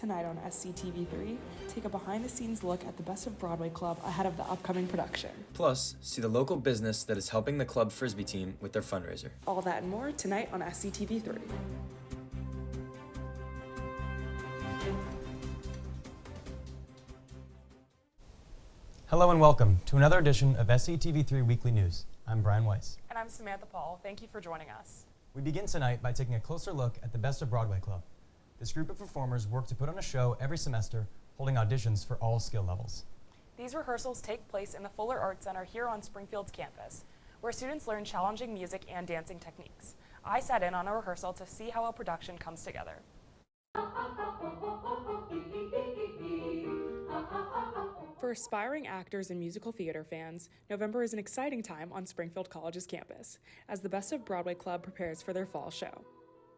Tonight on SCTV3, take a behind-the-scenes look at the Best of Broadway Club ahead of the upcoming production. Plus, see the local business that is helping the club Frisbee team with their fundraiser. All that and more tonight on SCTV3. Hello and welcome to another edition of SCTV3 Weekly News. I'm Brian Weiss. And I'm Samantha Paul. Thank you for joining us. We begin tonight by taking a closer look at the Best of Broadway Club. This group of performers work to put on a show every semester, holding auditions for all skill levels. These rehearsals take place in the Fuller Arts Center here on Springfield's campus, where students learn challenging music and dancing techniques. I sat in on a rehearsal to see how a production comes together. For aspiring actors and musical theater fans, November is an exciting time on Springfield College's campus, as the Best of Broadway Club prepares for their fall show.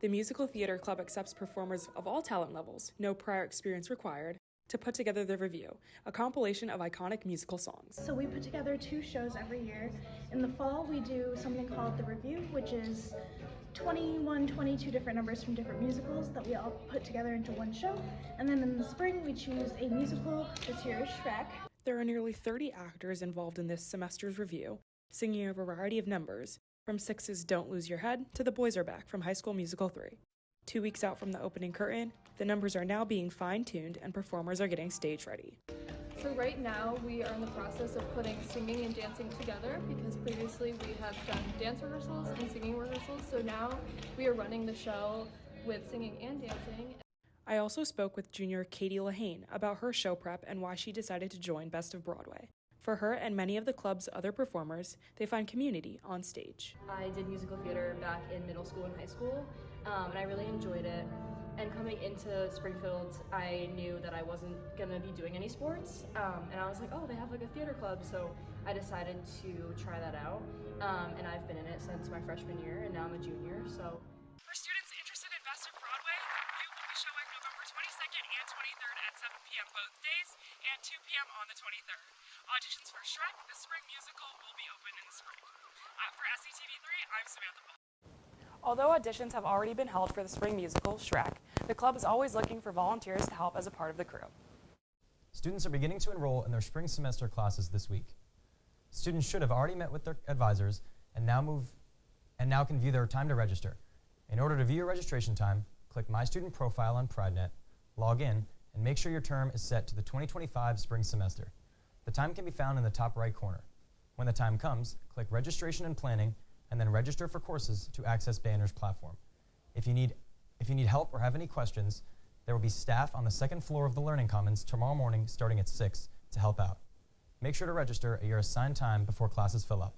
The Musical Theater Club accepts performers of all talent levels, no prior experience required, to put together the Review, a compilation of iconic musical songs. So we put together 2 shows every year. In the fall, we do something called the Review, which is 22 different numbers from different musicals that we all put together into one show. And then in the spring, we choose a musical. This year is Shrek. There are nearly 30 actors involved in this semester's review, singing a variety of numbers, from Six's Don't Lose Your Head to The Boys Are Back from High School Musical 3. 2 weeks out from the opening curtain, the numbers are now being fine-tuned and performers are getting stage ready. So right now we are in the process of putting singing and dancing together, because previously we have done dance rehearsals and singing rehearsals, so now we are running the show with singing and dancing. I also spoke with junior Katie Lahane about her show prep and why she decided to join Best of Broadway. For her and many of the club's other performers, they find community on stage. I did musical theater back in middle school and high school, and I really enjoyed it. And coming into Springfield, I knew that I wasn't going to be doing any sports, and I was like, oh, they have like a theater club, so I decided to try that out, and I've been in it since my freshman year, and now I'm a junior, so. For students interested in Best of Broadway, we will be showing November 22nd and 23rd at 7 p.m. both days, and 2 p.m. on the 23rd. Auditions for Shrek, the spring musical, will be open in the spring. For SCTV3, I'm Samantha Paul. Although auditions have already been held for the spring musical, Shrek, the club is always looking for volunteers to help as a part of the crew. Students are beginning to enroll in their spring semester classes this week. Students should have already met with their advisors and now can view their time to register. In order to view your registration time, click My Student Profile on PrideNet, log in, and make sure your term is set to the 2025 spring semester. The time can be found in the top right corner. When the time comes, click Registration and Planning, and then register for courses to access Banner's platform. If you need help or have any questions, there will be staff on the second floor of the Learning Commons tomorrow morning starting at 6 to help out. Make sure to register at your assigned time before classes fill up.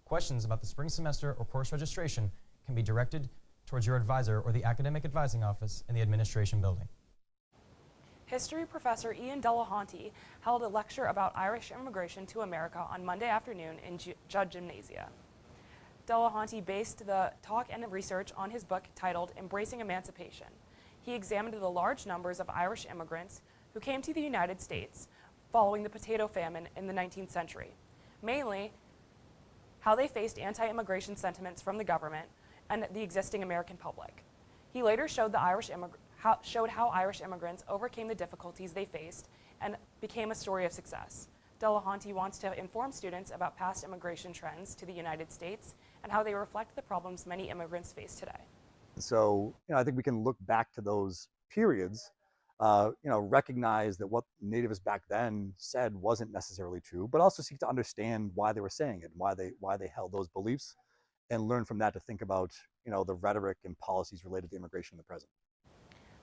Questions about the spring semester or course registration can be directed towards your advisor or the Academic Advising Office in the Administration Building. History professor Ian Delahunty held a lecture about Irish immigration to America on Monday afternoon in Judd Gymnasia. Delahunty based the talk and research on his book titled Embracing Emancipation. He examined the large numbers of Irish immigrants who came to the United States following the potato famine in the 19th century, mainly how they faced anti-immigration sentiments from the government and the existing American public. He later showed how Irish immigrants overcame the difficulties they faced and became a story of success. Delahunty wants to inform students about past immigration trends to the United States and how they reflect the problems many immigrants face today. So, I think we can look back to those periods, recognize that what nativists back then said wasn't necessarily true, but also seek to understand why they were saying it, why they held those beliefs, and learn from that to think about, the rhetoric and policies related to immigration in the present.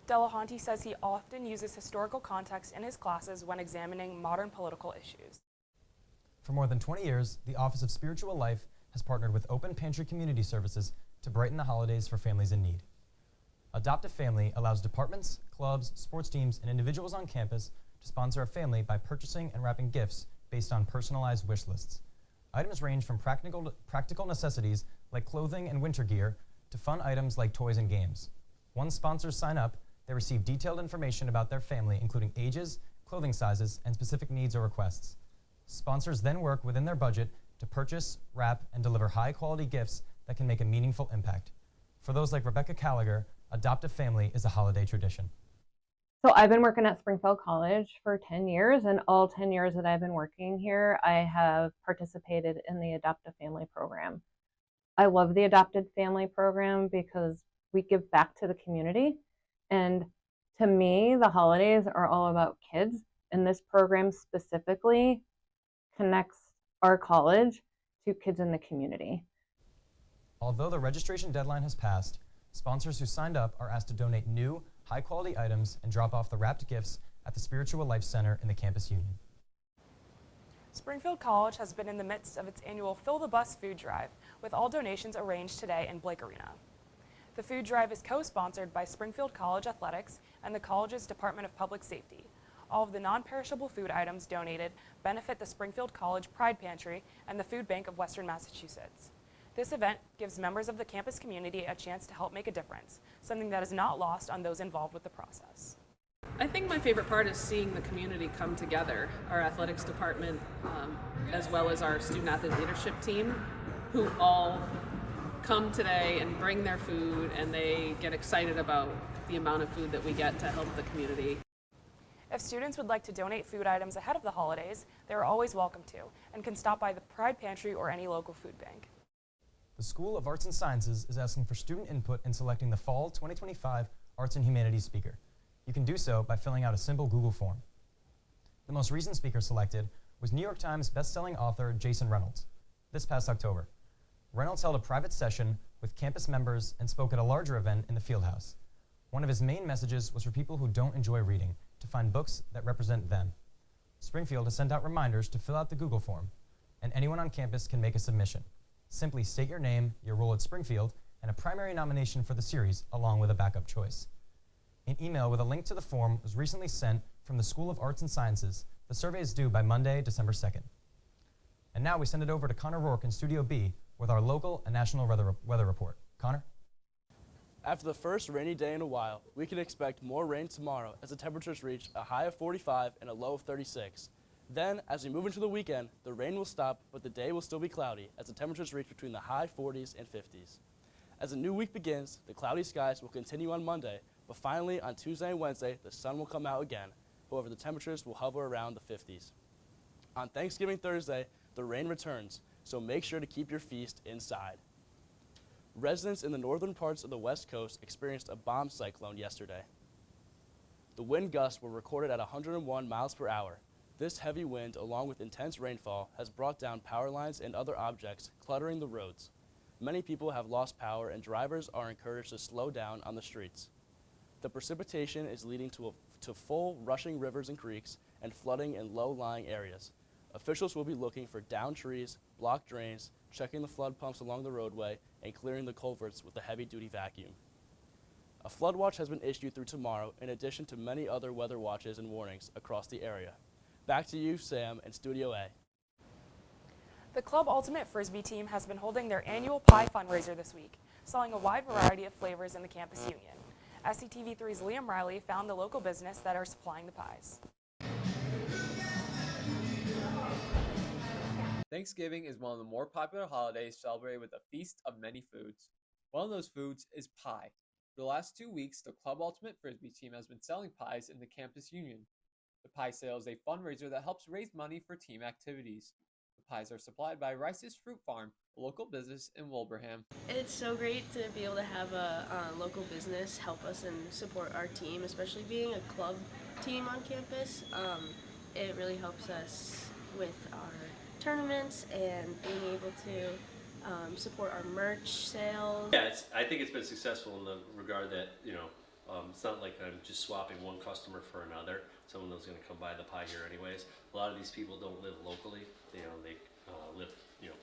Delahunty says he often uses historical context in his classes when examining modern political issues. For more than 20 years, the Office of Spiritual Life has partnered with Open Pantry Community Services to brighten the holidays for families in need. Adopt a Family allows departments, clubs, sports teams, and individuals on campus to sponsor a family by purchasing and wrapping gifts based on personalized wish lists. Items range from practical necessities like clothing and winter gear to fun items like toys and games. Once sponsors sign up, they receive detailed information about their family, including ages, clothing sizes, and specific needs or requests. Sponsors then work within their budget to purchase, wrap, and deliver high-quality gifts that can make a meaningful impact. For those like Rebecca Callagher, Adopt a Family is a holiday tradition. So I've been working at Springfield College for 10 years, and all 10 years that I've been working here, I have participated in the adoptive family program. I love the adopted family program because we give back to the community. And to me, the holidays are all about kids, and this program specifically connects our college to kids in the community. Although the registration deadline has passed, sponsors who signed up are asked to donate new, high-quality items and drop off the wrapped gifts at the Spiritual Life Center in the campus union. Springfield College has been in the midst of its annual Fill the Bus food drive, with all donations arranged today in Blake Arena. The food drive is co-sponsored by Springfield College Athletics and the college's Department of Public Safety. All of the non-perishable food items donated benefit the Springfield College Pride Pantry and the Food Bank of Western Massachusetts. This event gives members of the campus community a chance to help make a difference, something that is not lost on those involved with the process. I think my favorite part is seeing the community come together, our athletics department, as well as our student athlete leadership team, who all come today and bring their food, and they get excited about the amount of food that we get to help the community. If students would like to donate food items ahead of the holidays, they are always welcome to and can stop by the Pride Pantry or any local food bank. The School of Arts and Sciences is asking for student input in selecting the Fall 2025 Arts and Humanities speaker. You can do so by filling out a simple Google form. The most recent speaker selected was New York Times bestselling author Jason Reynolds. This past October, Reynolds held a private session with campus members and spoke at a larger event in the Fieldhouse. One of his main messages was for people who don't enjoy reading to find books that represent them. Springfield has sent out reminders to fill out the Google form, and anyone on campus can make a submission. Simply state your name, your role at Springfield, and a primary nomination for the series, along with a backup choice. An email with a link to the form was recently sent from the School of Arts and Sciences. The survey is due by Monday, December 2nd. And now we send it over to Connor Rourke in Studio B with our local and national weather report. Connor? After the first rainy day in a while, we can expect more rain tomorrow as the temperatures reach a high of 45 and a low of 36. Then, as we move into the weekend, the rain will stop, but the day will still be cloudy as the temperatures reach between the high 40s and 50s. As the new week begins, the cloudy skies will continue on Monday, but finally on Tuesday and Wednesday, the sun will come out again. However, the temperatures will hover around the 50s. On Thanksgiving Thursday, the rain returns, so make sure to keep your feast inside. Residents in the northern parts of the West Coast experienced a bomb cyclone yesterday. The wind gusts were recorded at 101 miles per hour. This heavy wind, along with intense rainfall, has brought down power lines and other objects, cluttering the roads. Many people have lost power, and drivers are encouraged to slow down on the streets. The precipitation is leading to full rushing rivers and creeks and flooding in low-lying areas. Officials will be looking for downed trees, blocked drains, checking the flood pumps along the roadway, and clearing the culverts with a heavy-duty vacuum. A flood watch has been issued through tomorrow, in addition to many other weather watches and warnings across the area. Back to you, Sam, in Studio A. The Club Ultimate Frisbee team has been holding their annual pie fundraiser this week, selling a wide variety of flavors in the campus union. SCTV3's Liam Riley found the local business that are supplying the pies. Thanksgiving is one of the more popular holidays celebrated with a feast of many foods. One of those foods is pie. For the last 2 weeks, the Club Ultimate Frisbee team has been selling pies in the campus union. The pie sale is a fundraiser that helps raise money for team activities. The pies are supplied by Rice's Fruit Farm, a local business in Wilbraham. It's so great to be able to have a local business help us and support our team, especially being a club team on campus. It really helps us with our tournaments and being able to support our merch sales. Yeah, I think it's been successful in the regard that, it's not like I'm just swapping one customer for another. Someone that's going to come buy the pie here anyways. A lot of these people don't live locally. They live,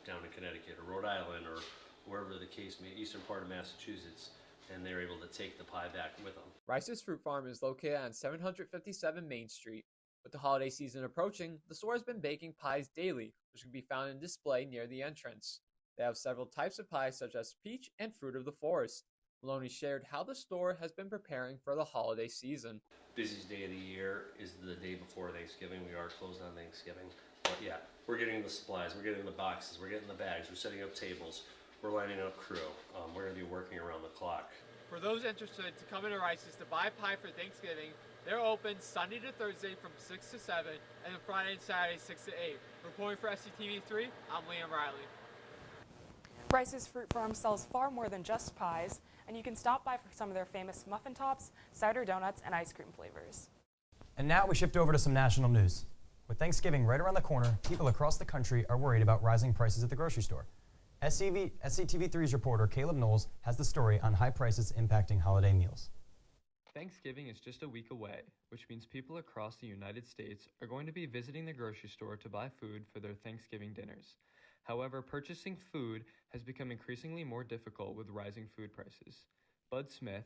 down in Connecticut or Rhode Island or wherever the case may be, eastern part of Massachusetts, and they're able to take the pie back with them. Rice's Fruit Farm is located on 757 Main Street. With the holiday season approaching, the store has been baking pies daily, which can be found in display near the entrance. They have several types of pies such as peach and fruit of the forest. Maloney shared how the store has been preparing for the holiday season. Busiest day of the year is the day before Thanksgiving. We are closed on Thanksgiving. But yeah, we're getting the supplies, we're getting the boxes, we're getting the bags, we're setting up tables, we're lining up crew. We're going to be working around the clock. For those interested to come into Rice's to buy pie for Thanksgiving, They're open Sunday to Thursday from 6 to 7, and then Friday and Saturday 6 to 8. Reporting for SCTV3, I'm Liam Riley. Bryce's Fruit Farm sells far more than just pies, and you can stop by for some of their famous muffin tops, cider donuts, and ice cream flavors. And now we shift over to some national news. With Thanksgiving right around the corner, people across the country are worried about rising prices at the grocery store. SCTV3's reporter Caleb Knowles has the story on high prices impacting holiday meals. Thanksgiving is just a week away, which means people across the United States are going to be visiting the grocery store to buy food for their Thanksgiving dinners. However, purchasing food has become increasingly more difficult with rising food prices. Bud Smith,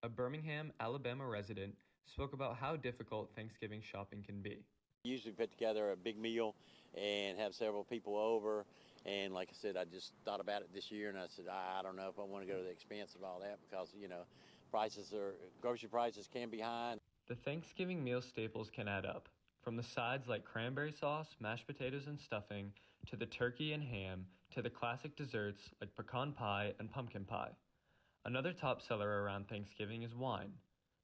a Birmingham, Alabama resident, spoke about how difficult Thanksgiving shopping can be. We usually put together a big meal and have several people over. And like I said, I just thought about it this year, and I said, I don't know if I want to go to the expense of all that because, grocery prices can be high. The Thanksgiving meal staples can add up, from the sides like cranberry sauce, mashed potatoes and stuffing, to the turkey and ham, to the classic desserts like pecan pie and pumpkin pie. Another top seller around Thanksgiving is wine.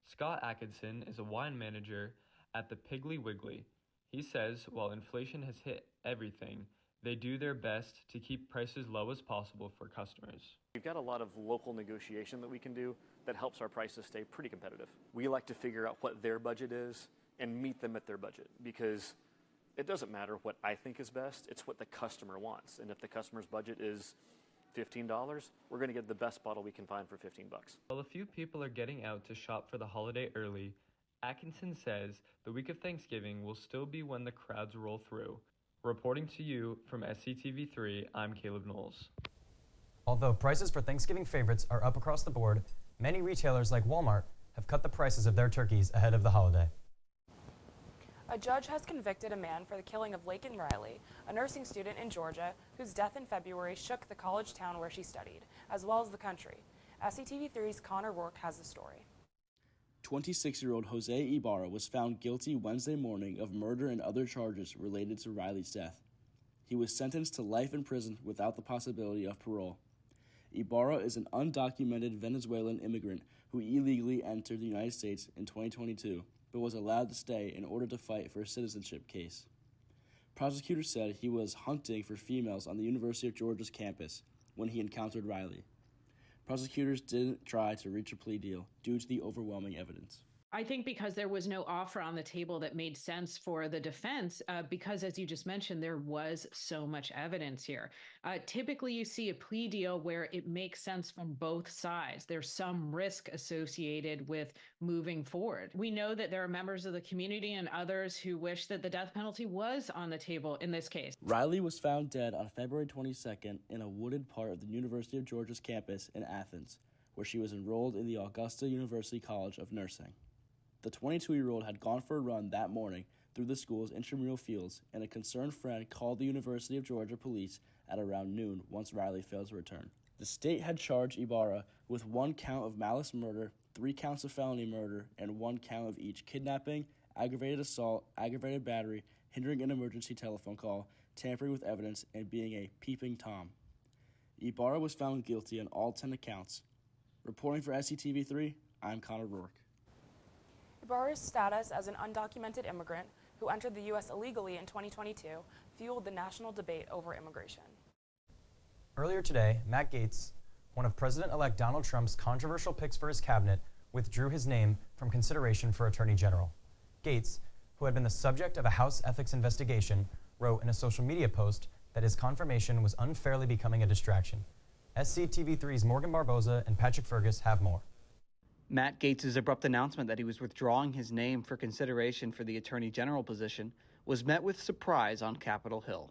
Scott Atkinson is a wine manager at the Piggly Wiggly. He says while inflation has hit everything, they do their best to keep prices low as possible for customers. We've got a lot of local negotiation that we can do that helps our prices stay pretty competitive. We like to figure out what their budget is and meet them at their budget, because it doesn't matter what I think is best, it's what the customer wants. And if the customer's budget is $15, we're going to get the best bottle we can find for $15. While a few people are getting out to shop for the holiday early, Atkinson says the week of Thanksgiving will still be when the crowds roll through. Reporting to you from SCTV3, I'm Caleb Knowles. Although prices for Thanksgiving favorites are up across the board, many retailers like Walmart have cut the prices of their turkeys ahead of the holiday. A judge has convicted a man for the killing of Laken Riley, a nursing student in Georgia whose death in February shook the college town where she studied, as well as the country. SCTV3's Connor Rourke has the story. 26-year-old Jose Ibarra was found guilty Wednesday morning of murder and other charges related to Riley's death. He was sentenced to life in prison without the possibility of parole. Ibarra is an undocumented Venezuelan immigrant who illegally entered the United States in 2022, but was allowed to stay in order to fight for a citizenship case. Prosecutors said he was hunting for females on the University of Georgia's campus when he encountered Riley. Prosecutors didn't try to reach a plea deal due to the overwhelming evidence. I think because there was no offer on the table that made sense for the defense, because as you just mentioned, there was so much evidence here. Typically, you see a plea deal where it makes sense from both sides. There's some risk associated with moving forward. We know that there are members of the community and others who wish that the death penalty was on the table in this case. Riley was found dead on February 22nd in a wooded part of the University of Georgia's campus in Athens, where she was enrolled in the Augusta University College of Nursing. The 22-year-old had gone for a run that morning through the school's intramural fields, and a concerned friend called the University of Georgia police at around noon once Riley failed to return. The state had charged Ibarra with 1 count of malice murder, 3 counts of felony murder, and 1 count of each kidnapping, aggravated assault, aggravated battery, hindering an emergency telephone call, tampering with evidence, and being a peeping Tom. Ibarra was found guilty on all 10 accounts. Reporting for SCTV3, I'm Connor Rourke. Ibarra's status as an undocumented immigrant who entered the U.S. illegally in 2022 fueled the national debate over immigration. Earlier today, Matt Gaetz, one of President-elect Donald Trump's controversial picks for his cabinet, withdrew his name from consideration for Attorney General. Gaetz, who had been the subject of a House ethics investigation, wrote in a social media post that his confirmation was unfairly becoming a distraction. SCTV3's Morgan Barboza and Patrick Fergus have more. Matt Gaetz's abrupt announcement that he was withdrawing his name for consideration for the Attorney General position was met with surprise on Capitol Hill.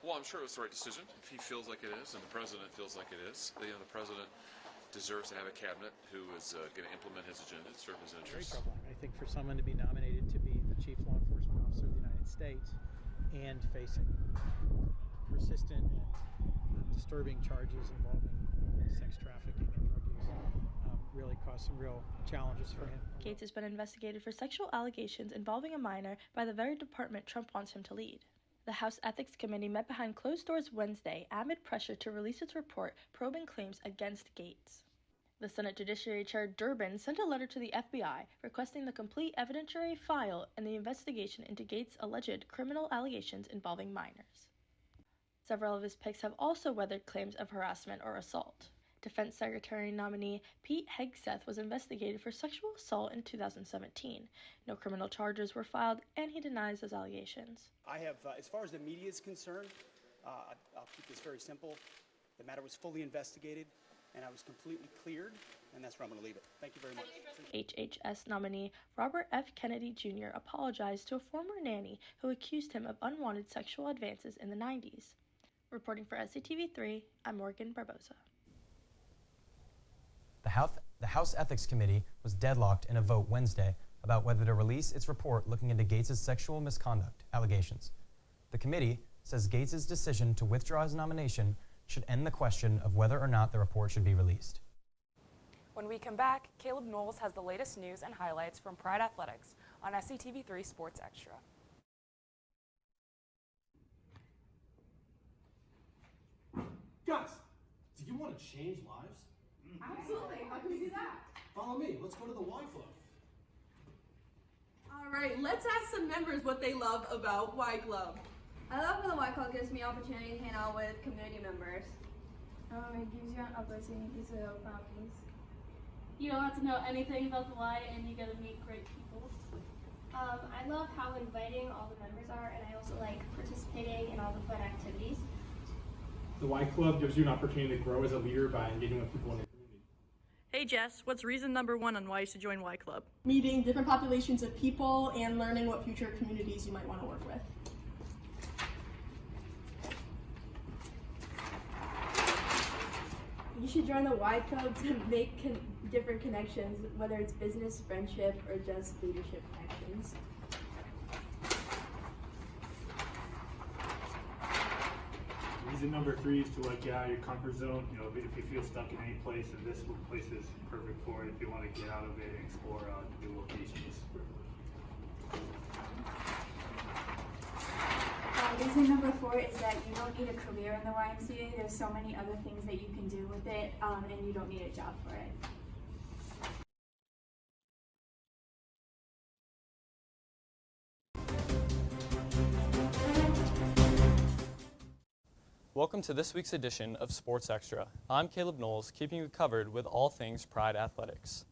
Well, I'm sure it was the right decision. If he feels like it is, and the president feels like it is, the president deserves to have a cabinet who is going to implement his agenda, serve his interests. Very troubling. I think for someone to be nominated to be the chief law enforcement officer of the United States and facing persistent and disturbing charges involving sex trafficking and drug use really caused some real challenges for him. Gaetz has been investigated for sexual allegations involving a minor by the very department Trump wants him to lead. The House Ethics Committee met behind closed doors Wednesday amid pressure to release its report probing claims against Gaetz. The Senate Judiciary Chair Durbin sent a letter to the FBI requesting the complete evidentiary file in the investigation into Gates' alleged criminal allegations involving minors. Several of his picks have also weathered claims of harassment or assault. Defense Secretary nominee Pete Hegseth was investigated for sexual assault in 2017. No criminal charges were filed, and he denies those allegations. I have, as far as the media is concerned, I'll keep this very simple. The matter was fully investigated, and I was completely cleared, and that's where I'm going to leave it. Thank you very much. HHS nominee Robert F. Kennedy Jr. apologized to a former nanny who accused him of unwanted sexual advances in the 90s. Reporting for SCTV3, I'm Morgan Barbosa. The House Ethics Committee was deadlocked in a vote Wednesday about whether to release its report looking into Gates' sexual misconduct allegations. The committee says Gates' decision to withdraw his nomination should end the question of whether or not the report should be released. When we come back, Caleb Knowles has the latest news and highlights from Pride Athletics on SCTV3 Sports Extra. Guys, do you want to change lives? Absolutely. How can we do that? Follow me. Let's go to the Y Club. All right, let's ask some members what they love about Y Club. I love when the Y Club gives me opportunity to hang out with community members. It gives you an opportunity to help families. You don't have to know anything about the Y, and you get to meet great people. I love how inviting all the members are, and I also like participating in all the fun activities. The Y Club gives you an opportunity to grow as a leader by engaging with people in your community. Hey Jess, what's reason number 1 on why you should join Y Club? Meeting different populations of people and learning what future communities you might want to work with. You should join the Y Club to make different connections, whether it's business, friendship, or just leadership connections. Reason number 3 is to get out of your comfort zone. If you feel stuck in any place, and this place is perfect for it. If you want to get out of it and explore new locations. Reason number 4 is that you don't need a career in the YMCA. There's so many other things that you can do with it, and you don't need a job for it. Welcome to this week's edition of Sports Extra. I'm Caleb Knowles, keeping you covered with all things Pride Athletics.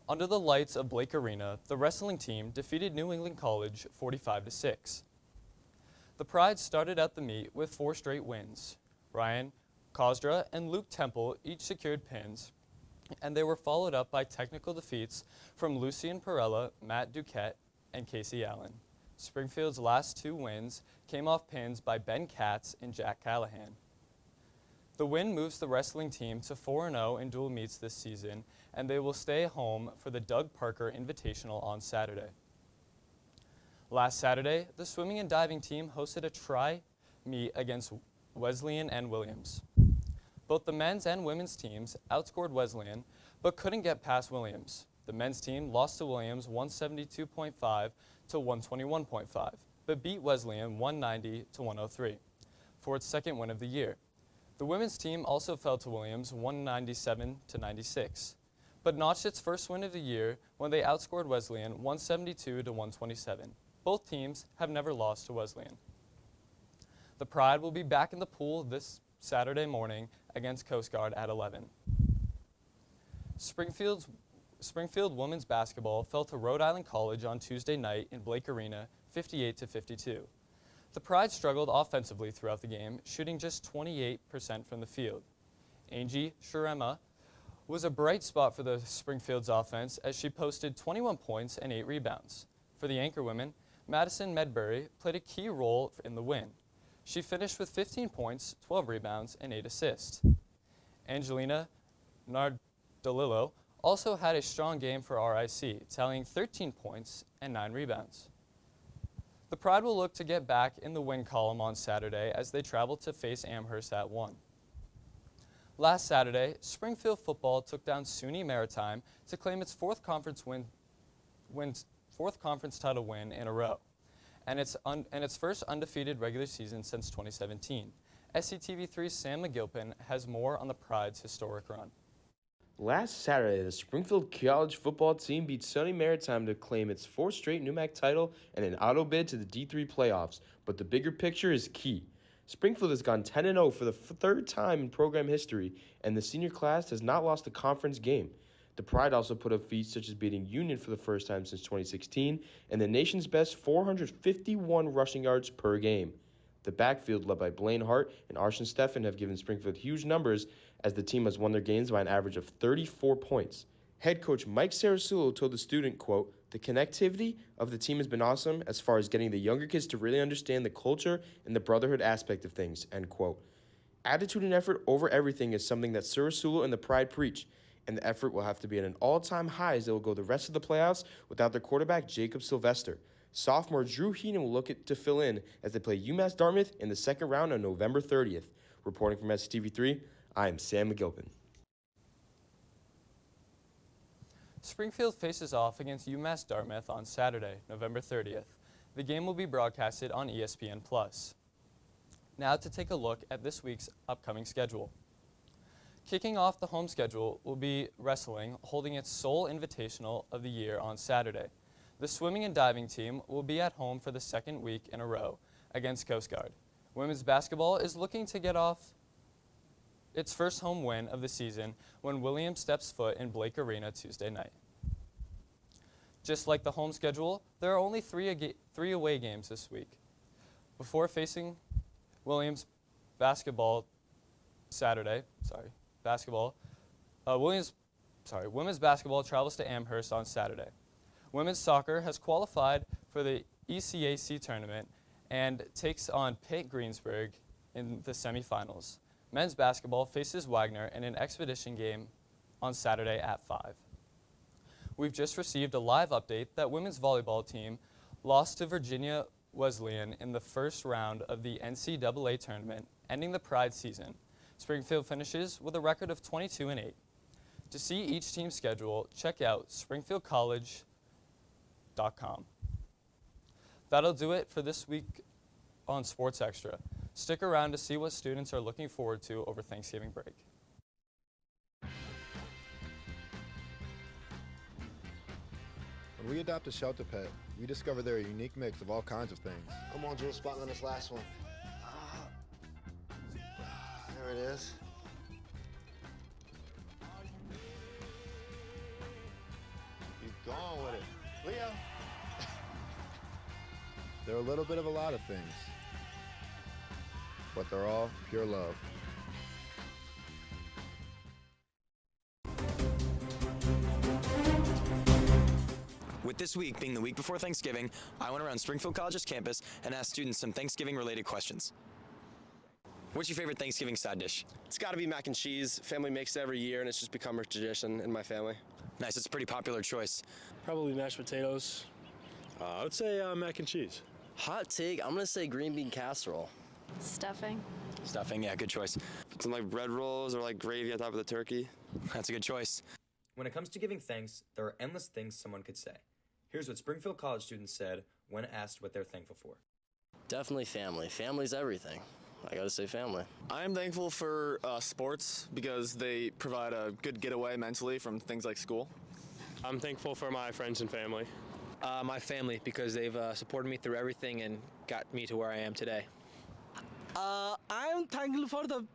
Under the lights of Blake Arena, the wrestling team defeated New England College 45-6. The Pride started out the meet with 4 straight wins. Ryan Kosdra and Luke Temple each secured pins, and they were followed up by technical defeats from Lucien Perella, Matt Duquette, and Casey Allen. Springfield's last 2 wins came off pins by Ben Katz and Jack Callahan. The win moves the wrestling team to 4-0 in dual meets this season, and they will stay home for the Doug Parker Invitational on Saturday. Last Saturday, the swimming and diving team hosted a tri-meet against Wesleyan and Williams. Both the men's and women's teams outscored Wesleyan, but couldn't get past Williams. The men's team lost to Williams 172.5 to 121.5, but beat Wesleyan 190 to 103 for its second win of the year. The women's team also fell to Williams 197 to 96, but notched its first win of the year when they outscored Wesleyan 172 to 127. Both teams have never lost to Wesleyan. The Pride will be back in the pool this Saturday morning against Coast Guard at 11. Springfield women's basketball fell to Rhode Island College on Tuesday night in Blake Arena 58-52. The Pride struggled offensively throughout the game, shooting just 28% from the field. Angie Shurema was a bright spot for the Springfield's offense as she posted 21 points and 8 rebounds. For the anchor women, Madison Medbury played a key role in the win. She finished with 15 points, 12 rebounds, and 8 assists. Angelina Nardolillo also had a strong game for RIC, tallying 13 points and 9 rebounds. The Pride will look to get back in the win column on Saturday as they travel to face Amherst at 1. Last Saturday, Springfield football took down SUNY Maritime to claim its fourth conference title win in a row, and its first undefeated regular season since 2017. SCTV3's Sam McGilpin has more on the Pride's historic run. Last Saturday, the Springfield College football team beat SUNY Maritime to claim its 4th straight NEWMAC title and an auto bid to the D3 playoffs, but the bigger picture is key. Springfield has gone 10-0 for the 3rd time in program history, and the senior class has not lost a conference game. The Pride also put up feats such as beating Union for the first time since 2016 and the nation's best 451 rushing yards per game. The backfield, led by Blaine Hart and Arshan Steffen, have given Springfield huge numbers as the team has won their games by an average of 34 points. Head coach Mike Sarasulo told the student, quote, "The connectivity of the team has been awesome as far as getting the younger kids to really understand the culture and the brotherhood aspect of things," end quote. Attitude and effort over everything is something that Sarasulo and the Pride preach, and the effort will have to be at an all-time high as they will go the rest of the playoffs without their quarterback Jacob Sylvester. Sophomore Drew Heenan will look to fill in as they play UMass Dartmouth in the second round on November 30th. Reporting from STV3, I am Sam McGilpin. Springfield faces off against UMass Dartmouth on Saturday, November 30th. The game will be broadcasted on ESPN+. Now to take a look at this week's upcoming schedule. Kicking off the home schedule will be wrestling, holding its sole invitational of the year on Saturday. The swimming and diving team will be at home for the 2nd week in a row against Coast Guard. Women's basketball is looking to get off its first home win of the season when Williams steps foot in Blake Arena Tuesday night. Just like the home schedule, there are only three away games this week. Before facing Williams basketball women's basketball travels to Amherst on Saturday. Women's soccer has qualified for the ECAC tournament and takes on Pitt Greensburg in the semifinals. Men's basketball faces Wagner in an exhibition game on Saturday at 5. We've just received a live update that women's volleyball team lost to Virginia Wesleyan in the first round of the NCAA tournament, ending the Pride season. Springfield finishes with a record of 22-8. To see each team's schedule, check out springfieldcollege.com. That'll do it for this week on Sports Extra. Stick around to see what students are looking forward to over Thanksgiving break. When we adopt a shelter pet, we discover they're a unique mix of all kinds of things. I'm on Jules spotting on this last one. There it is. Keep going with it. Leo! They're a little bit of a lot of things, but they're all pure love. With this week being the week before Thanksgiving, I went around Springfield College's campus and asked students some Thanksgiving-related questions. What's your favorite Thanksgiving side dish? It's got to be mac and cheese. Family makes it every year, and it's just become a tradition in my family. Nice, it's a pretty popular choice. Probably mashed potatoes. I would say mac and cheese. Hot take, I'm gonna say green bean casserole. Stuffing. Stuffing, yeah, good choice. Some like bread rolls or like gravy on top of the turkey. That's a good choice. When it comes to giving thanks, there are endless things someone could say. Here's what Springfield College students said when asked what they're thankful for. Definitely family. Family's everything. I gotta say family. I'm thankful for sports because they provide a good getaway mentally from things like school. I'm thankful for my friends and family. My family, because they've supported me through everything and got me to where I am today. I'm thankful for the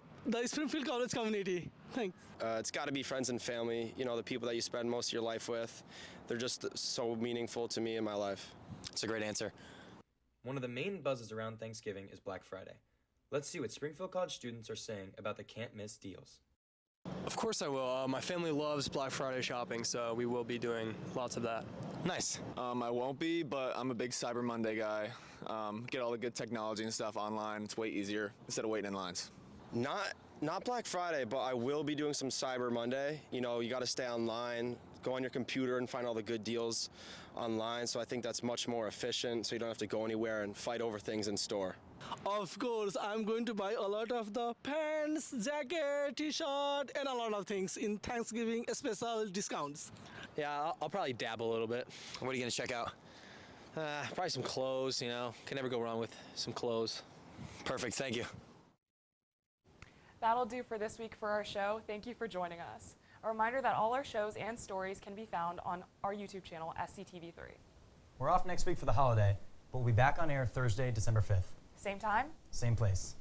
Springfield College community. Thanks. It's got to be friends and family, you know, the people that you spend most of your life with. They're just so meaningful to me in my life. It's a great answer. One of the main buzzes around Thanksgiving is Black Friday. Let's see what Springfield College students are saying about the can't-miss deals. Of course I will. My family loves Black Friday shopping, so we will be doing lots of that. Nice. I won't be, but I'm a big Cyber Monday guy. Get all the good technology and stuff online. It's way easier instead of waiting in lines. Not Black Friday, but I will be doing some Cyber Monday. You know, you got to stay online, go on your computer and find all the good deals online. So I think that's much more efficient, so you don't have to go anywhere and fight over things in store. Of course, I'm going to buy a lot of the pants, jacket, t-shirt, and a lot of things in Thanksgiving special discounts. Yeah, I'll probably dabble a little bit. What are you going to check out? Probably some clothes, you know. Can never go wrong with some clothes. Perfect, thank you. That'll do for this week for our show. Thank you for joining us. A reminder that all our shows and stories can be found on our YouTube channel, SCTV3. We're off next week for the holiday, but we'll be back on air Thursday, December 5th. Same time? Same place.